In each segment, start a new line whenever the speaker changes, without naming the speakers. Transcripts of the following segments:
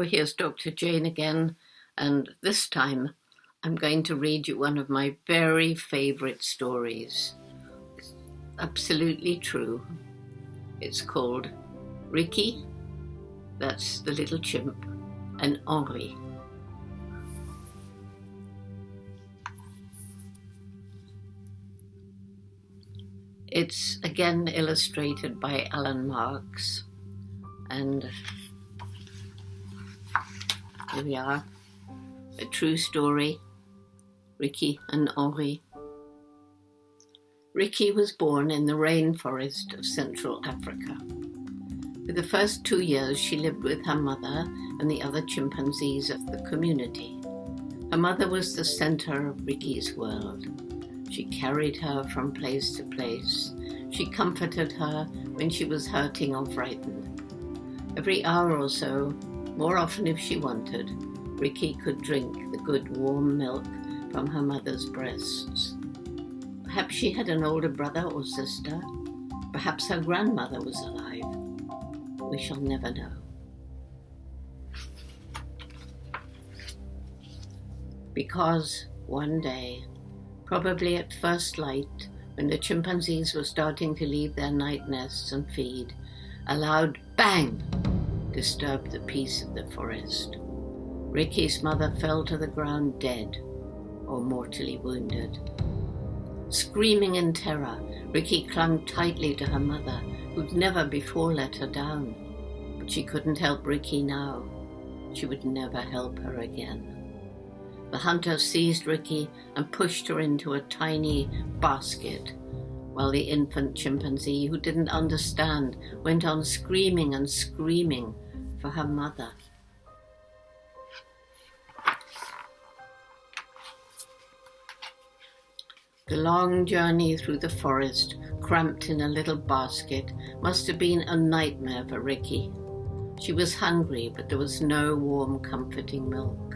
here's Dr. Jane again, and this time I'm going to read you one of my very favourite stories. It's absolutely true. It's called Rickie, that's the little chimp, and Henri. It's again illustrated by Alan Marks, and here we are, a true story, Rickie and Henri. Rickie was born in the rainforest of Central Africa. For the first 2 years she lived with her mother and the other chimpanzees of the community. Her mother was the centre of Rickie's world. She carried her from place to place. She comforted her when she was hurting or frightened. Every hour or so, more often if she wanted, Rickie could drink the good warm milk from her mother's breasts. Perhaps she had an older brother or sister. Perhaps her grandmother was alive. We shall never know. Because one day, probably at first light, when the chimpanzees were starting to leave their night nests and feed, a loud bang disturbed the peace of the forest. Rickie's mother fell to the ground dead or mortally wounded. Screaming in terror, Rickie clung tightly to her mother, who'd never before let her down. But she couldn't help Rickie now. She would never help her again. The hunter seized Rickie and pushed her into a tiny basket, while the infant chimpanzee, who didn't understand, went on screaming and screaming for her mother. The long journey through the forest, cramped in a little basket, must have been a nightmare for Rickie. She was hungry, but there was no warm, comforting milk.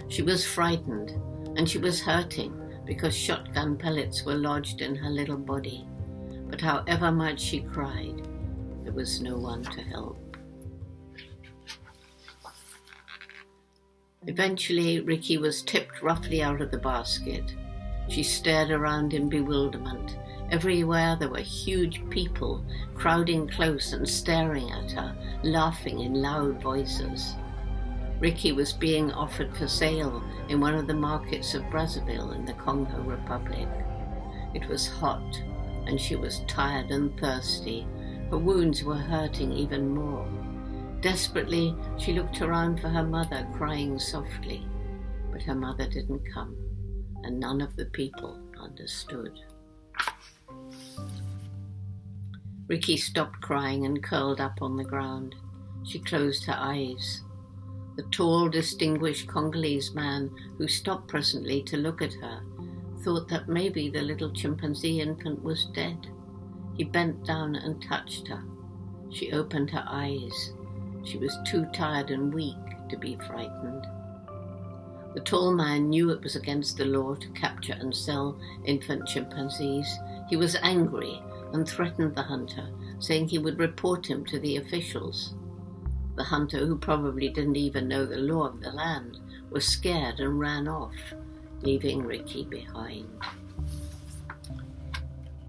She was frightened, and she was hurting because shotgun pellets were lodged in her little body. But however much she cried, there was no one to help. Eventually, Rickie was tipped roughly out of the basket. She stared around in bewilderment. Everywhere there were huge people crowding close and staring at her, laughing in loud voices. Rickie was being offered for sale in one of the markets of Brazzaville in the Congo Republic. It was hot, and she was tired and thirsty. Her wounds were hurting even more. Desperately, she looked around for her mother, crying softly. But her mother didn't come, and none of the people understood. Rickie stopped crying and curled up on the ground. She closed her eyes. The tall, distinguished Congolese man, who stopped presently to look at her, thought that maybe the little chimpanzee infant was dead. He bent down and touched her. She opened her eyes. She was too tired and weak to be frightened. The tall man knew it was against the law to capture and sell infant chimpanzees. He was angry and threatened the hunter, saying he would report him to the officials. The hunter, who probably didn't even know the law of the land, was scared and ran off, leaving Rickie behind.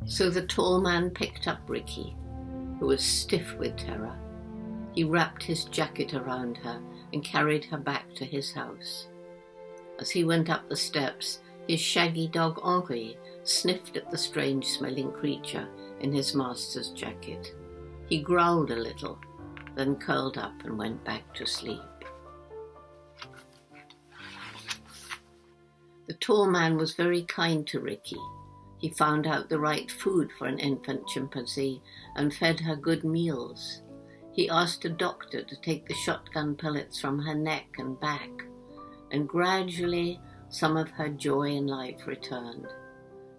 So the tall man picked up Rickie, who was stiff with terror. He wrapped his jacket around her and carried her back to his house. As he went up the steps, his shaggy dog Henri sniffed at the strange-smelling creature in his master's jacket. He growled a little, then curled up and went back to sleep. The tall man was very kind to Rickie. He found out the right food for an infant chimpanzee and fed her good meals. He asked a doctor to take the shotgun pellets from her neck and back, and gradually some of her joy in life returned.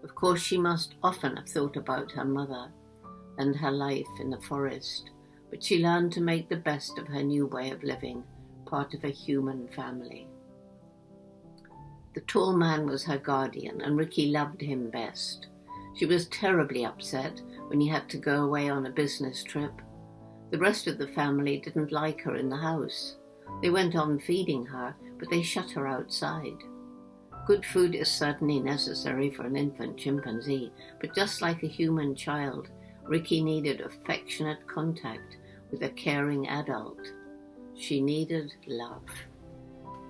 Of course, she must often have thought about her mother and her life in the forest, but she learned to make the best of her new way of living, part of a human family. The tall man was her guardian, and Rickie loved him best. She was terribly upset when he had to go away on a business trip. The rest of the family didn't like her in the house. They went on feeding her, but they shut her outside. Good food is certainly necessary for an infant chimpanzee, but just like a human child, Rickie needed affectionate contact with a caring adult. She needed love.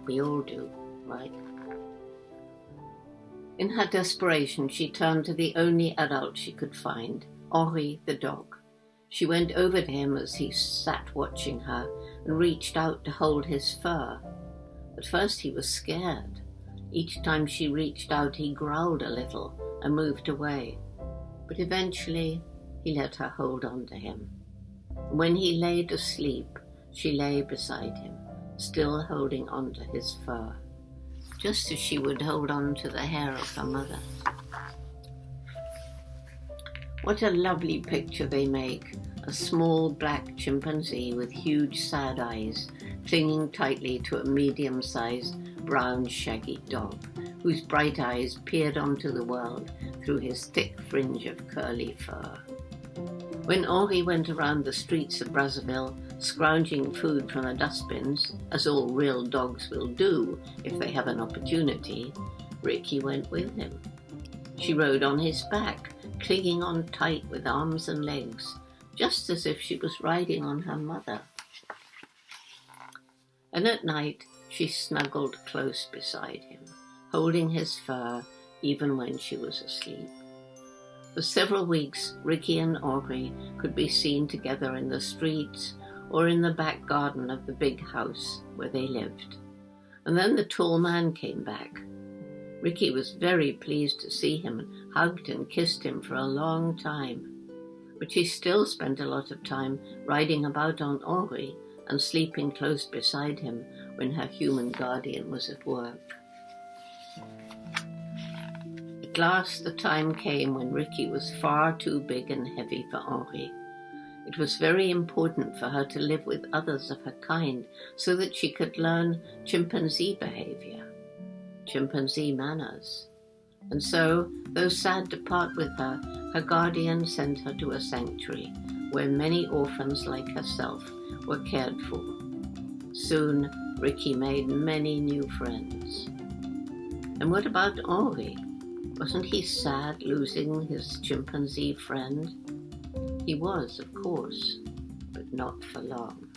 We all do, right? In her desperation, she turned to the only adult she could find, Henri the dog. She went over to him as he sat watching her and reached out to hold his fur. At first he was scared. Each time she reached out, he growled a little and moved away. But eventually, he let her hold on to him. When he lay to sleep, she lay beside him, still holding on to his fur, just as she would hold on to the hair of her mother. What a lovely picture they make, a small black chimpanzee with huge sad eyes, clinging tightly to a medium-sized brown shaggy dog, whose bright eyes peered onto the world through his thick fringe of curly fur. When Henri went around the streets of Brazzaville, scrounging food from the dustbins, as all real dogs will do if they have an opportunity, Rickie went with him. She rode on his back, clinging on tight with arms and legs, just as if she was riding on her mother. And at night, she snuggled close beside him, holding his fur even when she was asleep. For several weeks, Rickie and Henri could be seen together in the streets or in the back garden of the big house where they lived. And then the tall man came back. Rickie was very pleased to see him and hugged and kissed him for a long time. But she still spent a lot of time riding about on Henri and sleeping close beside him when her human guardian was at work. At last the time came when Rickie was far too big and heavy for Henri. It was very important for her to live with others of her kind so that she could learn chimpanzee behavior, chimpanzee manners. And so, though sad to part with her, her guardian sent her to a sanctuary where many orphans like herself were cared for. Soon, Rickie made many new friends. And what about Henri? Wasn't he sad losing his chimpanzee friend? He was, of course, but not for long.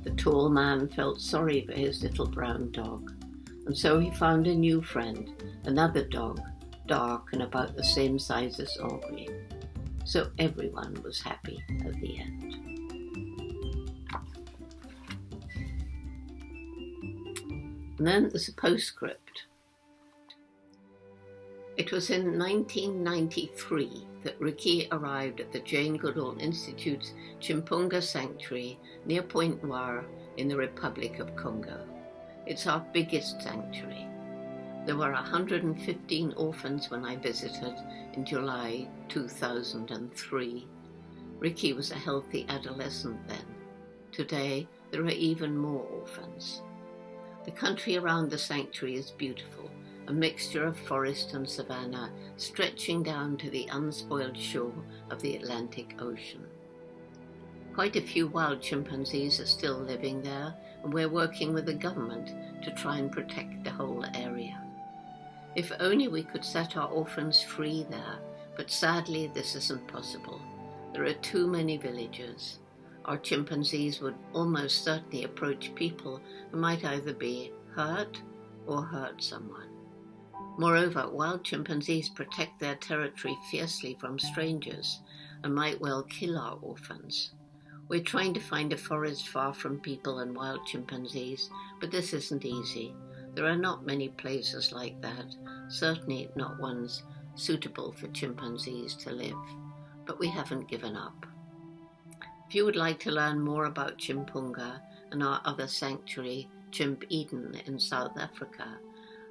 The tall man felt sorry for his little brown dog, and so he found a new friend, another dog, dark and about the same size as Henri. So everyone was happy at the end. And then there's a postscript. It was in 1993 that Rickie arrived at the Jane Goodall Institute's Chimpunga Sanctuary near Pointe Noire in the Republic of Congo. It's our biggest sanctuary. There were 115 orphans when I visited in July 2003. Rickie was a healthy adolescent then. Today, there are even more orphans. The country around the sanctuary is beautiful, a mixture of forest and savanna stretching down to the unspoiled shore of the Atlantic Ocean. Quite a few wild chimpanzees are still living there, and we're working with the government to try and protect the whole area. If only we could set our orphans free there, but sadly this isn't possible. There are too many villagers. Our chimpanzees would almost certainly approach people who might either be hurt or hurt someone. Moreover, wild chimpanzees protect their territory fiercely from strangers and might well kill our orphans. We're trying to find a forest far from people and wild chimpanzees, but this isn't easy. There are not many places like that, certainly not ones suitable for chimpanzees to live, but we haven't given up. If you would like to learn more about Chimpunga and our other sanctuary, Chimp Eden in South Africa,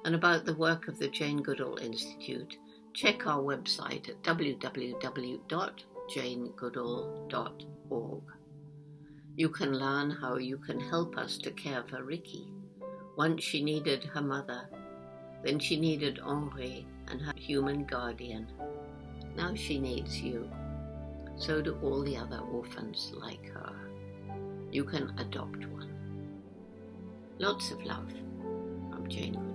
and about the work of the Jane Goodall Institute, check our website at www.janegoodall.org. You can learn how you can help us to care for Rickie. Once she needed her mother, then she needed Henri and her human guardian. Now she needs you. so do all the other orphans like her. You can adopt one. Lots of love from Jane Goodall.